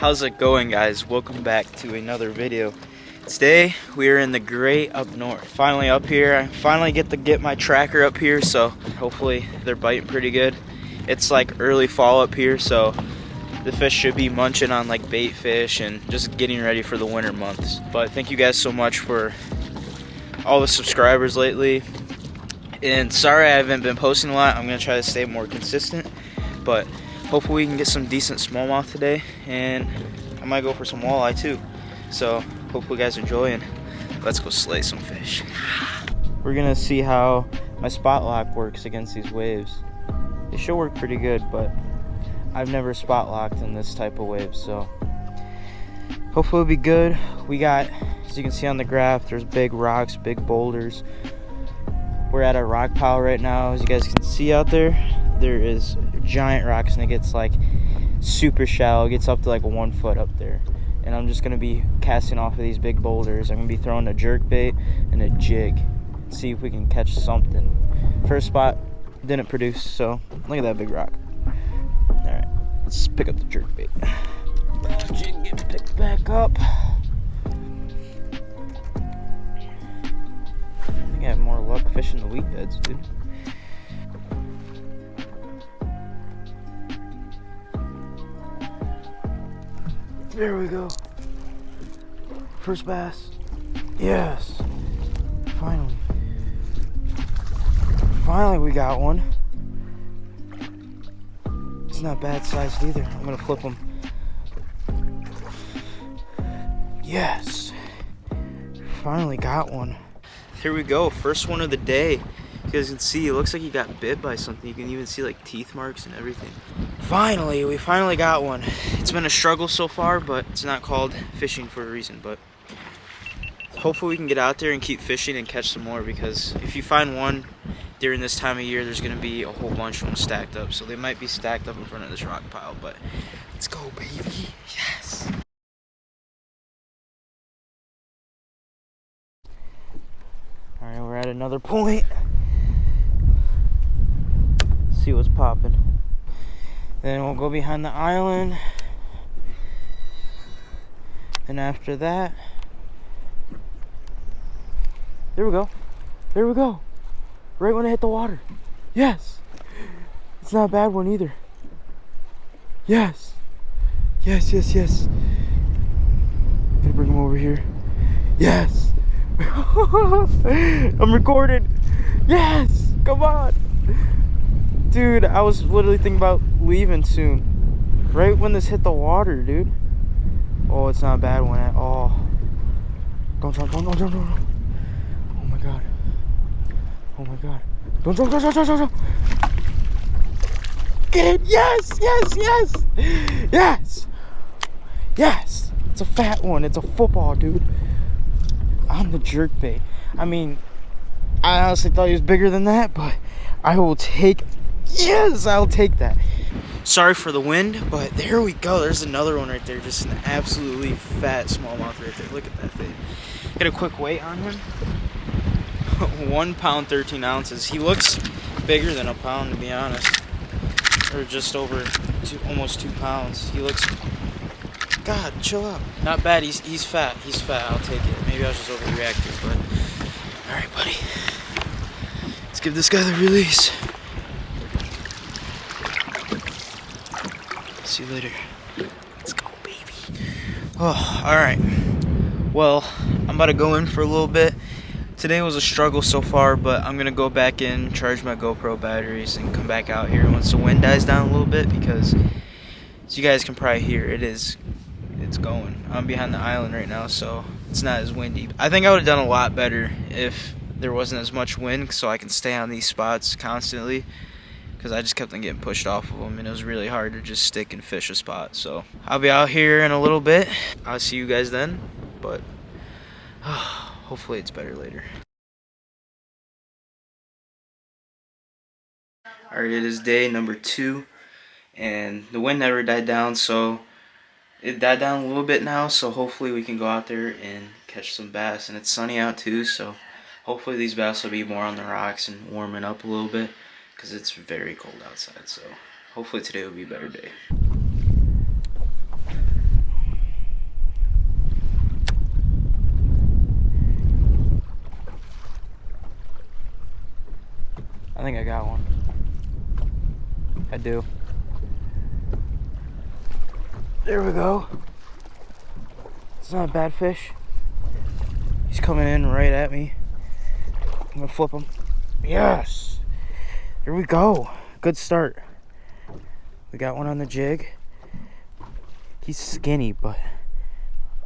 How's it going, guys? Welcome back to another video. Today we are in the great up north. Finally up here. I finally get to get my tracker up here, so hopefully they're biting pretty good. It's like early fall up here, so the fish should be munching on like bait fish and just getting ready for the winter months. But thank you guys so much for all the subscribers lately. And sorry I haven't been posting a lot. I'm gonna try to stay more consistent, but hopefully we can get some decent smallmouth today, and I might go for some walleye too. So hopefully you guys enjoy, and let's go slay some fish. We're gonna see how my spot lock works against these waves. It should work pretty good, but I've never spot locked in this type of wave, so hopefully it'll be good. We got, as you can see on the graph, there's big rocks, big boulders. We're at a rock pile right now. As you guys can see out there, there is giant rocks, and it gets like super shallow. It gets up to like 1 foot up there. And I'm just gonna be casting off of these big boulders. I'm gonna be throwing a jerk bait and a jig. See if we can catch something. First spot didn't produce, so look at that big rock. Alright, let's pick up the jerk bait. Jig gets picked back up. I think I have more luck fishing the weed beds, dude. There we go. First bass. Yes. Finally. Finally we got one. It's not bad sized either. I'm gonna flip them. Yes. Finally got one. Here we go. First one of the day. You guys can see, it looks like he got bit by something. You can even see like teeth marks and everything. Finally, we finally got one. It's been a struggle so far, but it's not called fishing for a reason. But hopefully we can get out there and keep fishing and catch some more, because if you find one during this time of year, there's gonna be a whole bunch of them stacked up. So they might be stacked up in front of this rock pile, but let's go, baby. Yes. All right, we're at another point. See what's popping. Then we'll go behind the island, and after that, there we go. There we go. Right when it hit the water. Yes. It's not a bad one either. Yes. Yes, yes, yes. I'm gonna bring him over here. Yes. I'm recording. Yes. Come on. Dude, I was literally thinking about leaving soon. Right when this hit the water, dude. Oh, it's not a bad one at all. Don't jump, don't jump, don't jump. Oh my god. Oh my god. Don't jump, don't jump, don't jump, don't jump. Get it! Yes, yes, yes! Yes! Yes! It's a fat one. It's a football, dude. On the jerk bait. I mean, I honestly thought he was bigger than that, but I will take... Yes, I'll take that. Sorry for the wind, but there we go. There's another one right there. Just an absolutely fat smallmouth right there. Look at that thing. Get a quick weight on him. 1 pound 13 ounces. He looks bigger than a pound, to be honest, or just over almost 2 pounds. He looks... God, chill out. Not bad. He's fat. He's fat. I'll take it. Maybe I was just overreacting, but all right, buddy. Let's give this guy the release. See you later. Let's go, baby. Oh, all right. Well, I'm about to go in for a little bit. Today was a struggle so far, but I'm gonna go back in, charge my GoPro batteries, and come back out here once the wind dies down a little bit, because as you guys can probably hear, it's going. I'm behind the island right now, so it's not as windy. I think I would have done a lot better if there wasn't as much wind, so I can stay on these spots constantly, because I just kept on getting pushed off of them, and it was really hard to just stick and fish a spot. So I'll be out here in a little bit. I'll see you guys then, but hopefully it's better later. Alright, it is day number 2, and the wind never died down, so it died down a little bit now, so hopefully we can go out there and catch some bass. And it's sunny out too, so hopefully these bass will be more on the rocks and warming up a little bit, because it's very cold outside. So hopefully today will be a better day. I think I got one. I do. There we go. It's not a bad fish. He's coming in right at me. I'm gonna flip him. Yes! Here we go. Good start. We got one on the jig. He's skinny, but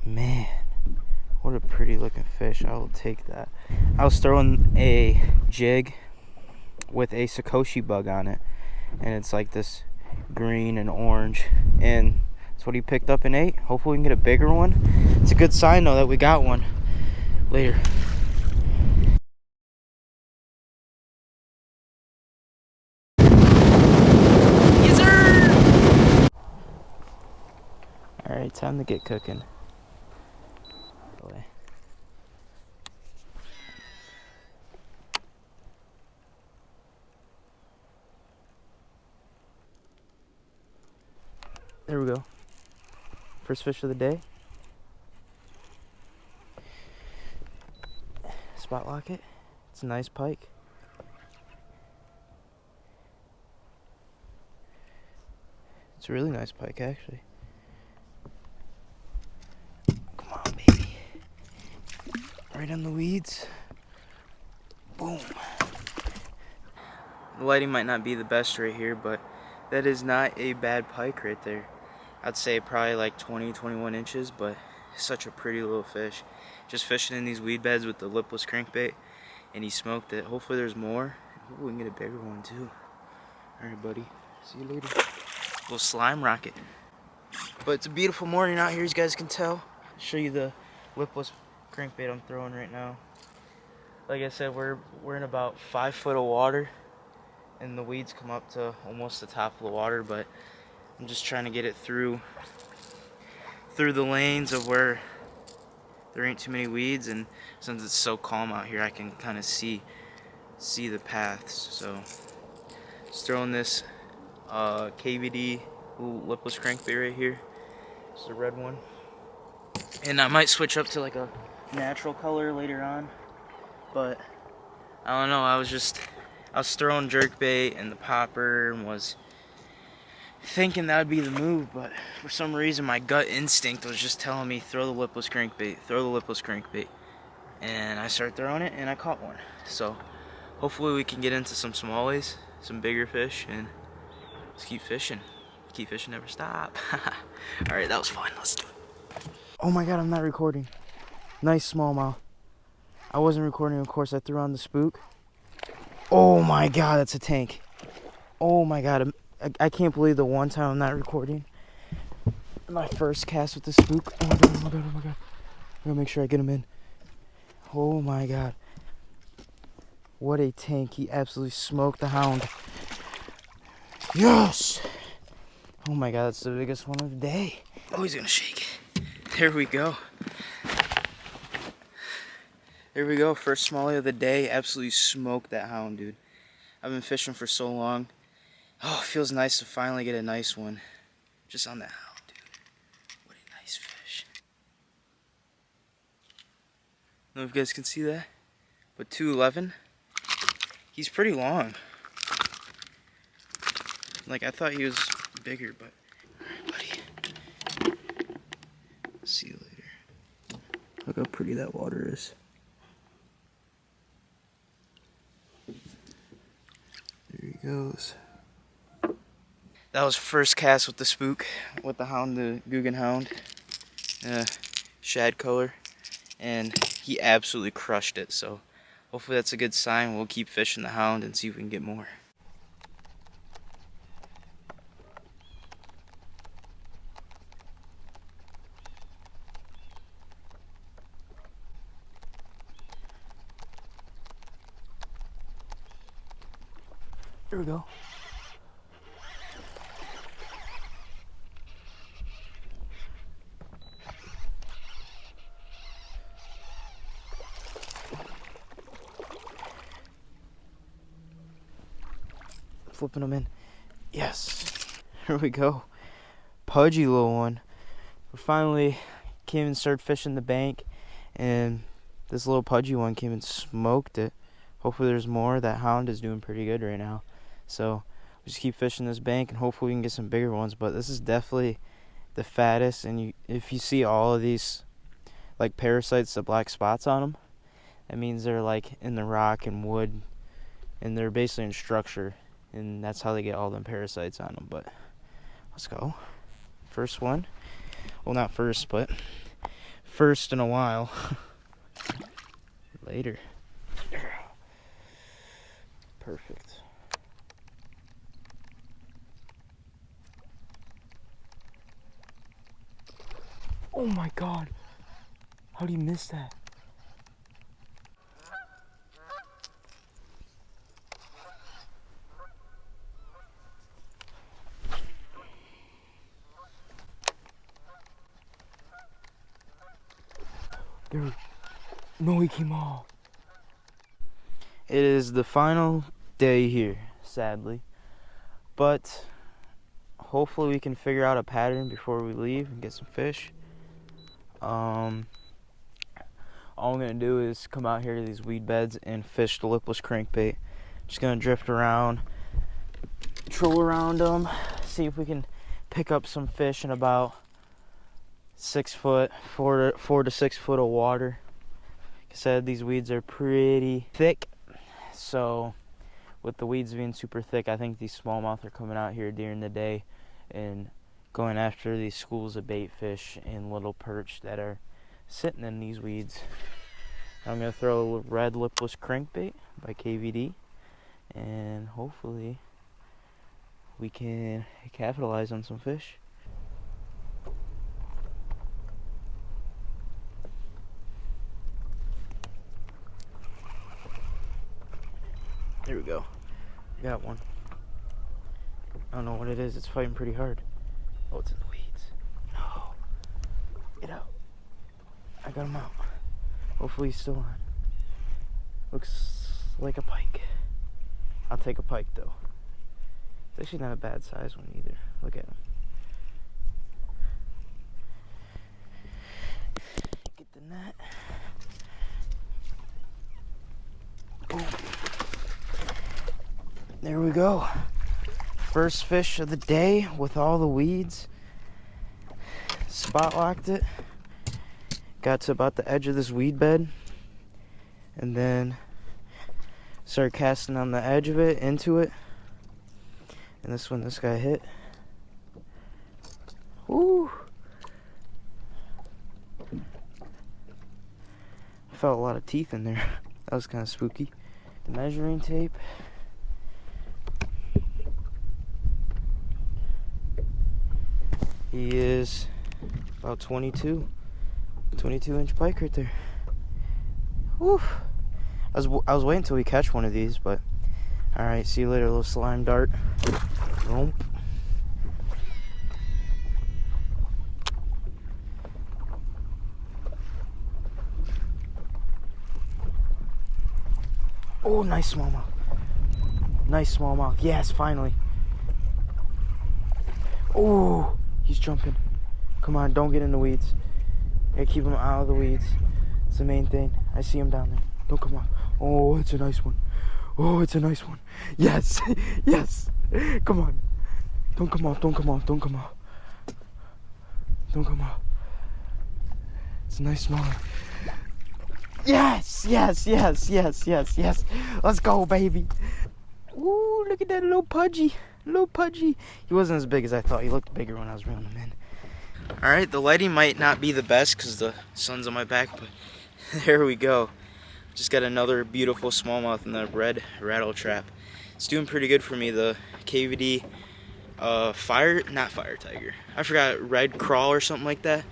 man, what a pretty looking fish. I will take that. I was throwing a jig with a Sakoshi bug on it, and it's like this green and orange, and that's what he picked up and ate. Hopefully we can get a bigger one. It's a good sign though that we got one. Later. Yes, sir! All right, time to get cooking. There we go. First fish of the day. Spot lock it. It's a nice pike. It's a really nice pike, actually. Come on, baby. Right on the weeds. Boom. The lighting might not be the best right here, but that is not a bad pike right there. I'd say probably like 20, 21 inches, but such a pretty little fish. Just fishing in these weed beds with the lipless crankbait, and he smoked it. Hopefully there's more. Hopefully we can get a bigger one too. Alright, buddy. See you later. Little slime rocket. But it's a beautiful morning out here, as you guys can tell. I'll show you the lipless crankbait I'm throwing right now. Like I said, we're in about 5 foot of water, and the weeds come up to almost the top of the water, but I'm just trying to get it through the lanes of where there ain't too many weeds, and since it's so calm out here, I can kind of see the paths. So just throwing this KVD lipless crankbait right here. It's a red one, and I might switch up to like a natural color later on, but I don't know. I was throwing jerkbait and the popper and was thinking that would be the move, but for some reason my gut instinct was just telling me throw the lipless crankbait, and I started throwing it and I caught one. So hopefully we can get into some smallies, some bigger fish, and just keep fishing, never stop. All right, that was fun. Let's do it. Oh my god, I'm not recording. Nice smallmouth. I wasn't recording, of course. I threw on the spook. Oh my god, that's a tank. Oh my god, I can't believe the one time I'm not recording. My first cast with the spook. Oh my god, oh my god, oh my god. I'm gonna make sure I get him in. Oh my god. What a tank. He absolutely smoked the hound. Yes! Oh my god, that's the biggest one of the day. Oh, he's gonna shake. There we go. There we go, first smallie of the day. Absolutely smoked that hound, dude. I've been fishing for so long. Oh, it feels nice to finally get a nice one. Just on that hound, dude. What a nice fish. I don't know if you guys can see that, but 211. He's pretty long. Like, I thought he was bigger, but... Alright, buddy. See you later. Look how pretty that water is. There he goes. That was first cast with the spook, with the hound, the Guggenhound, shad color, and he absolutely crushed it. So hopefully that's a good sign. We'll keep fishing the hound and see if we can get more. There we go. Flipping them in. Yes. Here we go. Pudgy little one. We finally came and started fishing the bank, and this little pudgy one came and smoked it. hopefully there's more. That hound is doing pretty good right now. So we just keep fishing this bank and hopefully we can get some bigger ones. But this is definitely the fattest. And if you see all of these like parasites, the black spots on them, that means they're like in the rock and wood, and they're basically in structure, and that's how they get all them parasites on them. But let's go. First one. Well, not first, but first in a while. Later. Perfect. Oh my God. How do you miss that? There. No, he came off. It is the final day here, sadly. But hopefully we can figure out a pattern before we leave and get some fish. All I'm gonna do is come out here to these weed beds and fish the lipless crankbait. Just gonna drift around, troll around them, see if we can pick up some fish in about 6 foot, 4 to 6 foot of water. Like I said, these weeds are pretty thick, so with the weeds being super thick, I think these smallmouth are coming out here during the day and going after these schools of bait fish and little perch that are sitting in these weeds. I'm gonna throw a red lipless crankbait by KVD, and hopefully we can capitalize on some fish. There we go. Got one. I don't know what it is. It's fighting pretty hard. Oh, it's in the weeds. No. Get out. I got him out. Hopefully he's still on. Looks like a pike. I'll take a pike though. It's actually not a bad size one either. Look at him. Get the net. Boom. There we go. First fish of the day with all the weeds. Spot locked it. Got to about the edge of this weed bed. And then started casting on the edge of it, into it. And this one, this guy hit. Woo! Felt a lot of teeth in there. That was kind of spooky. The measuring tape. He is about 22 inch pike right there. Woo! I was waiting until we catch one of these, but all right. See you later, little slime dart. Nope. Oh, nice smallmouth. Nice smallmouth. Yes, finally. Oh, he's jumping. Come on, don't get in the weeds. Gotta keep him out of the weeds. It's the main thing. I see him down there. Don't come on. Oh, it's a nice one. Oh, it's a nice one. Yes. Yes. Come on. Don't come off. Don't come off. Don't come off. Don't come off. It's a nice smallmouth. Yes. Yes. Yes. Yes. Yes. Yes. Let's go, baby. Ooh, look at that little pudgy. Little pudgy. He wasn't as big as I thought. He looked bigger when I was reeling him in. Alright, the lighting might not be the best because the sun's on my back, but there we go. Just got another beautiful smallmouth in the red rattle trap. It's doing pretty good for me. The KVD not fire tiger. I forgot, red crawl or something like that.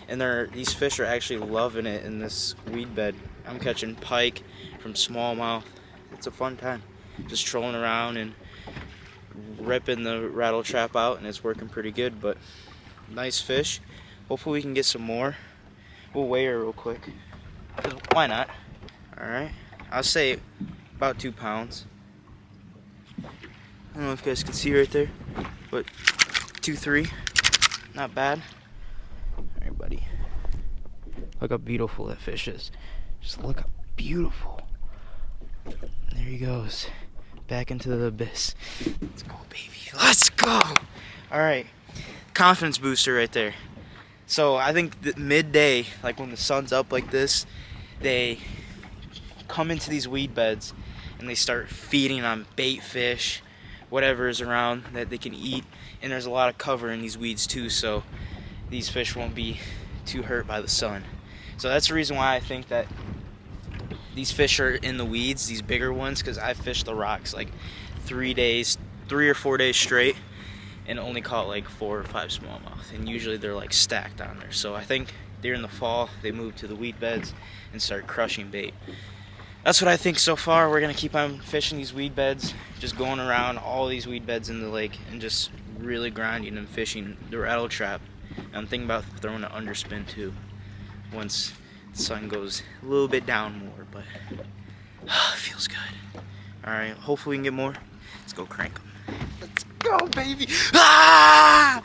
And these fish are actually loving it in this weed bed. I'm catching pike from smallmouth. It's a fun time. Just trolling around and ripping the rattle trap out, and it's working pretty good. But nice fish. Hopefully we can get some more. We'll weigh her real quick. Why not? Alright. I'll say about 2 pounds. I don't know if you guys can see right there, but 2-3. Not bad. Alright, buddy. Look how beautiful that fish is. Just look how beautiful. he goes. Back into the abyss. Let's go, baby. Let's go! Alright. Confidence booster right there. So I think that midday, like when the sun's up like this, they come into these weed beds and they start feeding on bait fish, whatever is around that they can eat. And there's a lot of cover in these weeds too, so these fish won't be too hurt by the sun. So that's the reason why I think that these fish are in the weeds, these bigger ones, because I fished the rocks like 3 or 4 days straight, and only caught like 4 or 5 smallmouth, and usually they're like stacked on there. So I think during the fall they move to the weed beds and start crushing bait. That's what I think so far. We're gonna keep on fishing these weed beds, just going around all these weed beds in the lake and just really grinding and fishing the rattle trap. And I'm thinking about throwing an underspin too once the sun goes a little bit down more, but it feels good. Alright, hopefully we can get more. Let's go crank them. Let's go, baby! Ah!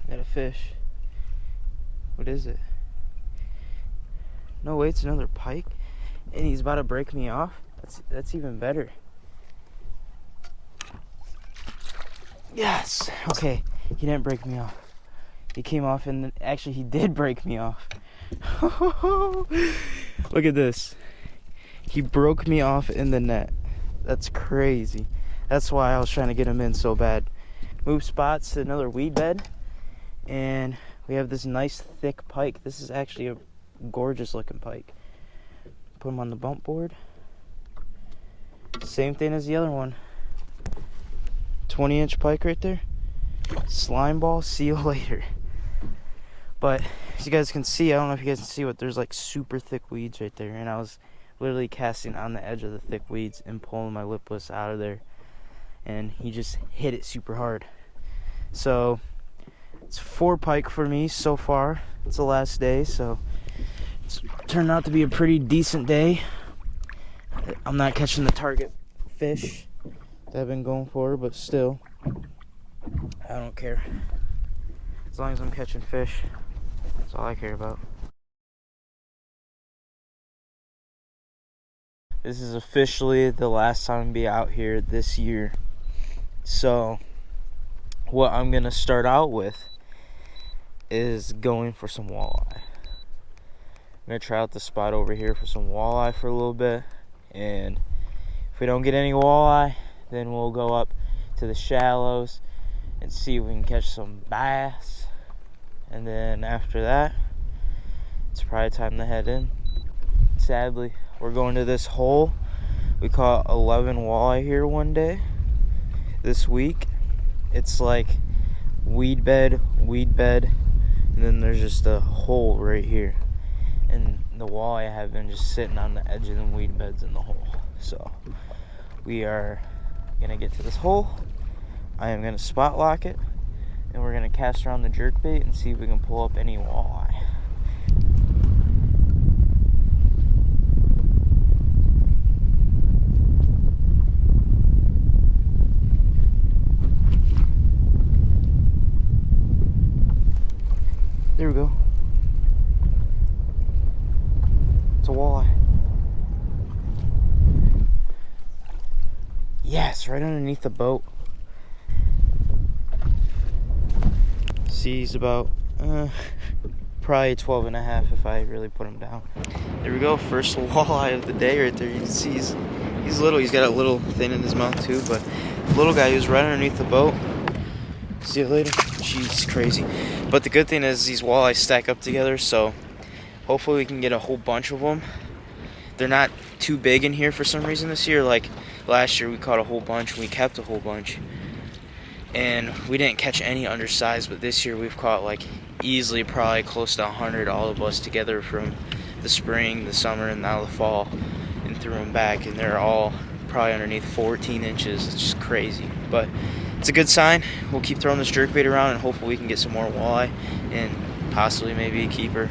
Got a fish. What is it? No way, it's another pike, and he's about to break me off. That's even better. Yes. Okay, he didn't break me off. He came off, and actually he did break me off. Look at this. He broke me off in the net. That's crazy. That's why I was trying to get him in so bad. Move spots to another weed bed, and we have this nice thick pike. This is actually a gorgeous looking pike. Put him on the bump board. Same thing as the other one. 20-inch pike right there. Slime ball, see you later. But as you guys can see, I don't know if you guys can see, but there's like super thick weeds right there, and I was literally casting on the edge of the thick weeds and pulling my lipless out of there, and he just hit it super hard. So it's 4 pike for me so far. It's the last day, so it's turned out to be a pretty decent day. I'm not catching the target fish that I've been going for, but still, I don't care. As long as I'm catching fish, that's all I care about. This is officially the last time I'll be out here this year. So what I'm gonna start out with is going for some walleye. I'm gonna try out the spot over here for some walleye for a little bit, and if we don't get any walleye, then we'll go up to the shallows and see if we can catch some bass. And then after that, it's probably time to head in. Sadly, we're going to this hole. We caught 11 walleye here one day this week. It's like weed bed, and then there's just a hole right here. And the walleye have been just sitting on the edge of the weed beds in the hole. So we are gonna get to this hole. I am gonna spot lock it, and we're gonna cast around the jerkbait and see if we can pull up any walleye. There we go. It's a walleye. Yes, right underneath the boat. See, he's about probably 12 and a half if I really put him down. There we go, first walleye of the day right there. You can see he's little. He's got a little thing in his mouth too, but little guy, he was right underneath the boat. See you later. Jeez, crazy. But the good thing is these walleyes stack up together, so hopefully we can get a whole bunch of them. They're not too big in here for some reason this year. Like last year we caught a whole bunch and we kept a whole bunch, and we didn't catch any undersized, but this year we've caught like easily probably close to 100, all of us together, from the spring, the summer, and now the fall, and threw them back, and they're all probably underneath 14 inches. It's just crazy, but it's a good sign. We'll keep throwing this jerkbait around, and hopefully we can get some more walleye and possibly maybe a keeper.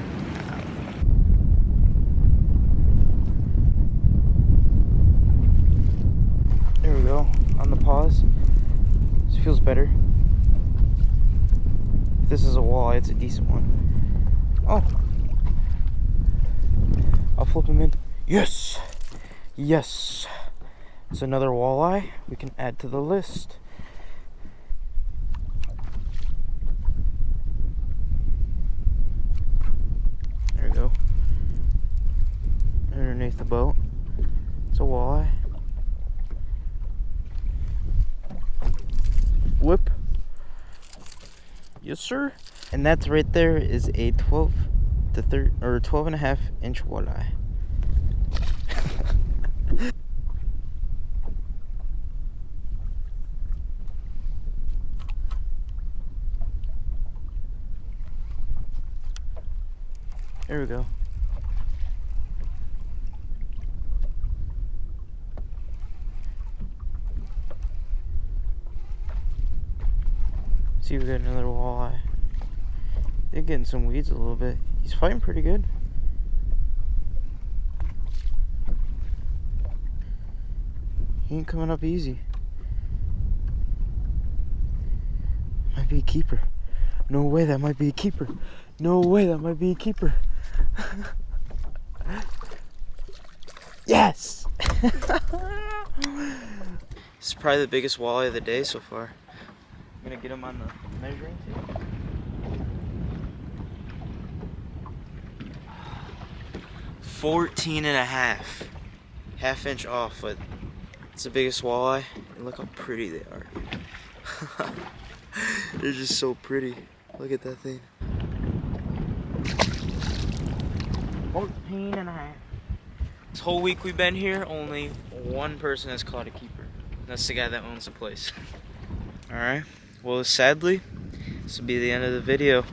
There we go, on the pause. feels better. If this is a walleye, it's a decent one. Oh. I'll flip him in. Yes! Yes! It's another walleye we can add to the list. There we go. Underneath the boat. It's a walleye. Whip. Yes, sir. And that's right there is a 12 and a half inch walleye. There we go. See, we got another walleye. They're getting some weeds a little bit. He's fighting pretty good. He ain't coming up easy. Might be a keeper. No way, that might be a keeper. No way, that might be a keeper. Yes! This is probably the biggest walleye of the day so far. I'm gonna get him on the measuring tape. 14 and a half. Half inch off, but it's the biggest walleye. And look how pretty they are. They're just so pretty. Look at that thing. 14 and a half. This whole week we've been here, only one person has caught a keeper. That's the guy that owns the place. Alright, well sadly, this will be the end of the video.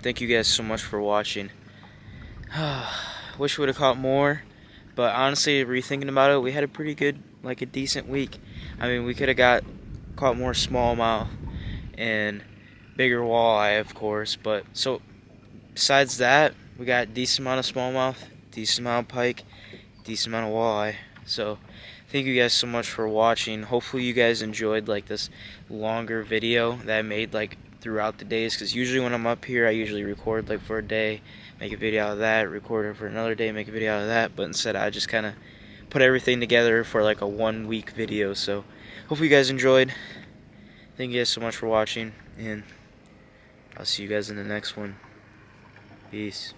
Thank you guys so much for watching. Wish we would have caught more, but honestly, rethinking about it, we had a pretty good, like a decent week. I mean, we could have caught more smallmouth and bigger walleye, of course, but so besides that, we got a decent amount of smallmouth, decent amount of pike, decent amount of walleye. So thank you guys so much for watching. Hopefully you guys enjoyed like this longer video that I made like throughout the days, because usually when I'm up here I usually record like for a day, make a video out of that, record it for another day, make a video out of that, but instead I just kind of put everything together for like a 1 week video. So hopefully you guys enjoyed. Thank you guys so much for watching, and I'll see you guys in the next one. Peace.